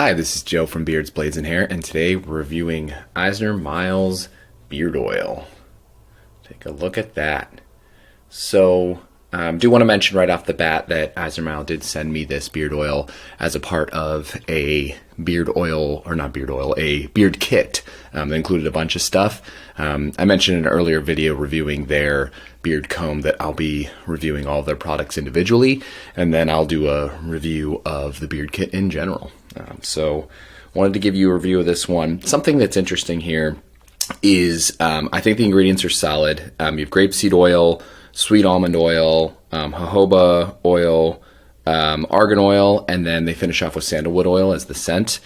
Hi, this is Joe from Beards, Blades, and Hair, and today we're reviewing Isner Miles Beard Oil. Take a look at that. So, do want to mention right off the bat that Isner Miles did send me this beard oil as a part of a beard oil, or not beard oil, a beard kit that included a bunch of stuff. I mentioned in an earlier video reviewing their beard comb that I'll be reviewing all of their products individually, and then I'll do a review of the beard kit in general. So wanted to give you a review of this one. Something that's interesting here is I think the ingredients are solid. You have grapeseed oil, sweet almond oil, jojoba oil, argan oil, and then they finish off with sandalwood oil as the scent.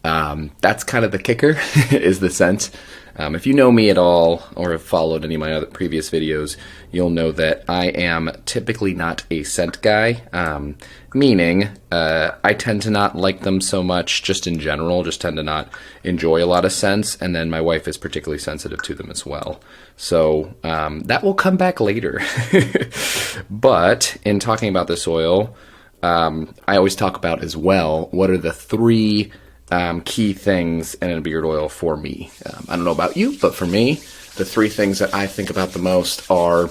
That's kind of the kicker, is the scent. If you know me at all or have followed any of my other previous videos, you'll know that I am typically not a scent guy, meaning I tend to not like them so much just in general, just tend to not enjoy a lot of scents, and then my wife is particularly sensitive to them as well. So that will come back later. But in talking about this oil, I always talk about as well, what are the three key things in a beard oil for me. I don't know about you, but for me, the three things that I think about the most are: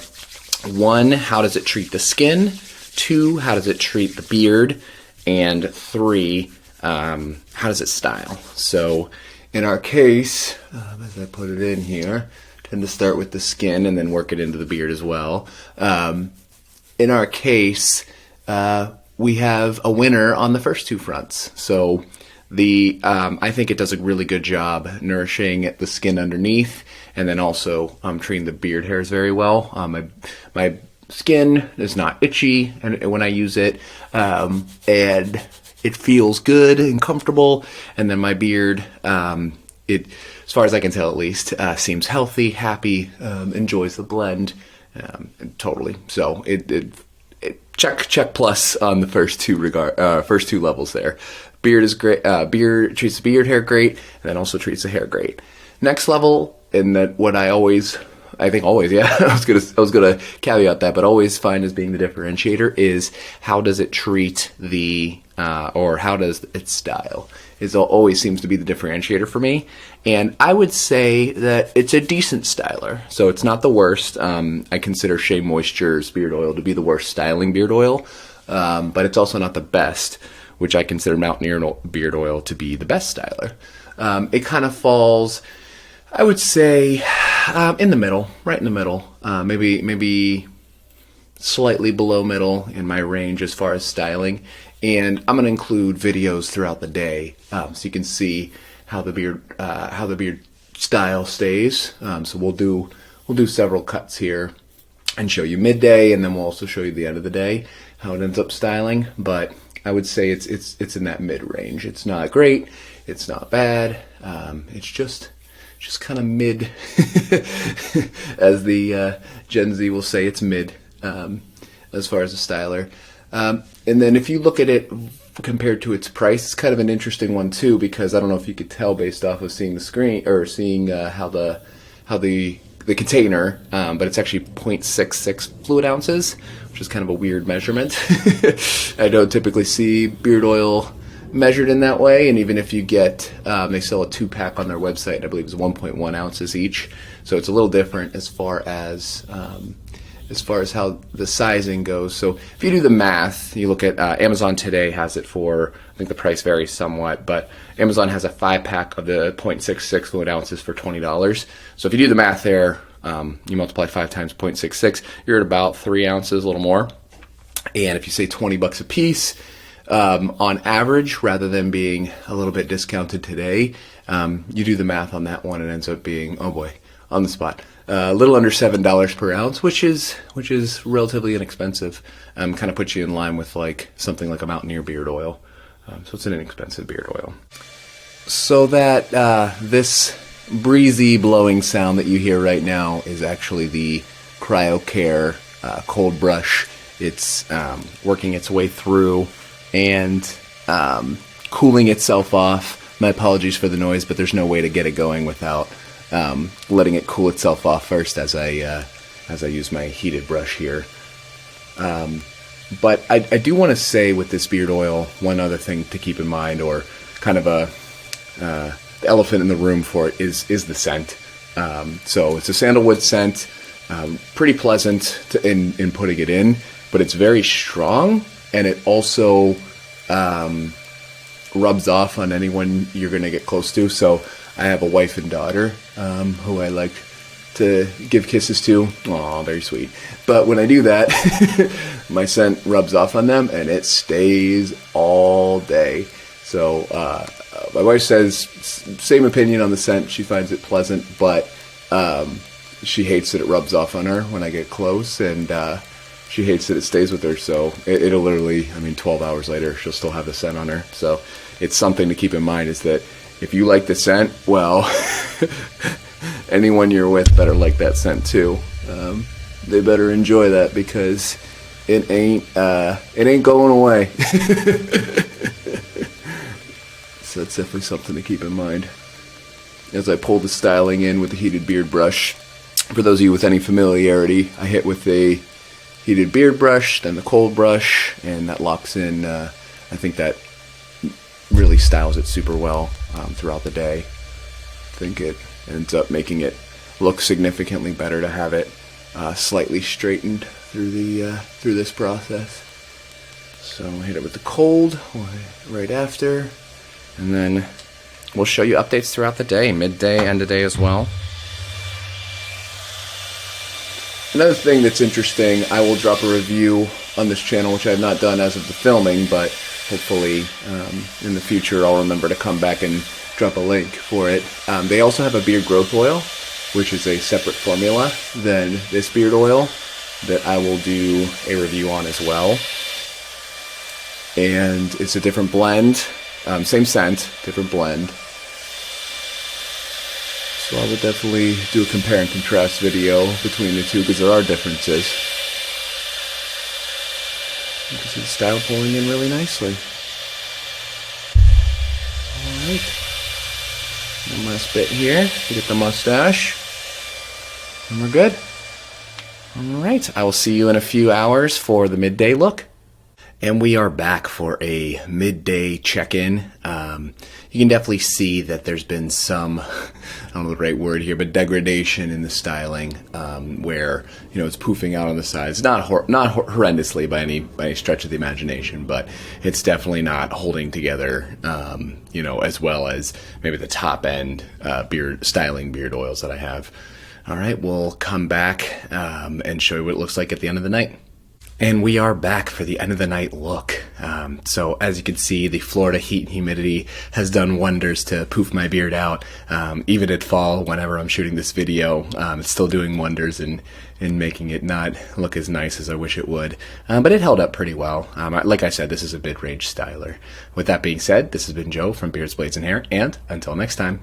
one, how does it treat the skin? Two, how does it treat the beard? And three, how does it style? So in our case, as I put it in here, I tend to start with the skin and then work it into the beard as well. In our case, we have a winner on the first two fronts. So I think it does a really good job nourishing the skin underneath, and then also treating the beard hairs very well. My skin is not itchy when I use it, and it feels good and comfortable. And then my beard, as far as I can tell at least, seems healthy, happy, enjoys the blend, totally. So it check plus on the first two levels there. Beard is great. Beard treats the beard hair great, and then also treats the hair great. Next level, and that what I think always, yeah, I was gonna caveat that, but always find as being the differentiator is how does it treat or how does it style? It always seems to be the differentiator for me, and I would say that it's a decent styler. So it's not the worst. I consider Shea Moisture's beard oil to be the worst styling beard oil, but it's also not the best, which I consider Mountaineer beard oil to be the best styler. It kind of falls, I would say, in the middle, right in the middle, maybe slightly below middle in my range as far as styling. And I'm going to include videos throughout the day, so you can see how the beard style stays. So we'll do several cuts here and show you midday, and then we'll also show you the end of the day how it ends up styling. But I would say it's in that mid range. It's not great, it's not bad. It's just kind of mid, as the Gen Z will say. It's mid as far as a styler. And then if you look at it compared to its price, it's kind of an interesting one too, because I don't know if you could tell based off of seeing the screen or seeing how the container, but it's actually 0.66 fluid ounces, which is kind of a weird measurement. I don't typically see beard oil measured in that way, and even if you get, they sell a 2-pack on their website, and I believe it's 1.1 ounces each, so it's a little different as far as how the sizing goes. So if you do the math, you look at Amazon today has it for, I think the price varies somewhat, but Amazon has a 5-pack of the 0.66 fluid ounces for $20. So if you do the math there, you multiply 5 times 0.66, you're at about 3 ounces, a little more. And if you say $20 a piece, on average, rather than being a little bit discounted today, you do the math on that one, it ends up being, oh boy, on the spot, a little under $7 per ounce, which is relatively inexpensive. Kind of puts you in line with something like a Mountaineer beard oil. So it's an inexpensive beard oil. So that this breezy blowing sound that you hear right now is actually the CryoCare cold brush. It's working its way through and cooling itself off. My apologies for the noise, but there's no way to get it going without letting it cool itself off first as I use my heated brush here. But I do want to say with this beard oil, one other thing to keep in mind, or kind of a the elephant in the room for it is the scent. So it's a sandalwood scent, pretty pleasant in putting it in, but it's very strong, and it also rubs off on anyone you're going to get close to. So I have a wife and daughter who I like to give kisses to. Aw, very sweet. But when I do that, my scent rubs off on them, and it stays all day. So my wife says same opinion on the scent. She finds it pleasant, but she hates that it rubs off on her when I get close, and she hates that it stays with her. So it'll literally, 12 hours later, she'll still have the scent on her. So it's something to keep in mind, is that if you like the scent, well, anyone you're with better like that scent too. They better enjoy that, because it ain't going away. So that's definitely something to keep in mind. As I pull the styling in with the heated beard brush, for those of you with any familiarity, I hit with the heated beard brush, then the cold brush, and that locks in. I think that really styles it super well throughout the day. I think it ends up making it look significantly better to have it slightly straightened through this process. So I'll hit it with the cold right after, and then we'll show you updates throughout the day, midday, end of day as well. Another thing that's interesting, I will drop a review on this channel, which I have not done as of the filming, but hopefully in the future I'll remember to come back and drop a link for it. They also have a beard growth oil, which is a separate formula than this beard oil, that I will do a review on as well. And it's a different blend, same scent, different blend. So I would definitely do a compare and contrast video between the two, because there are differences. You can see the style pulling in really nicely. Alright. One last bit here to get the mustache. And we're good. Alright, I will see you in a few hours for the midday look. And we are back for a midday check-in. You can definitely see that there's been some, I don't know the right word here, but degradation in the styling, where it's poofing out on the sides. Not horrendously by any stretch of the imagination, but it's definitely not holding together, as well as maybe the top end beard oils that I have. All right, we'll come back and show you what it looks like at the end of the night. And we are back for the end of the night look. So as you can see, the Florida heat and humidity has done wonders to poof my beard out. Even at fall, whenever I'm shooting this video, it's still doing wonders in making it not look as nice as I wish it would. But it held up pretty well. Like I said, this is a mid-range styler. With that being said, this has been Joe from Beards, Blades, and Hair, and until next time.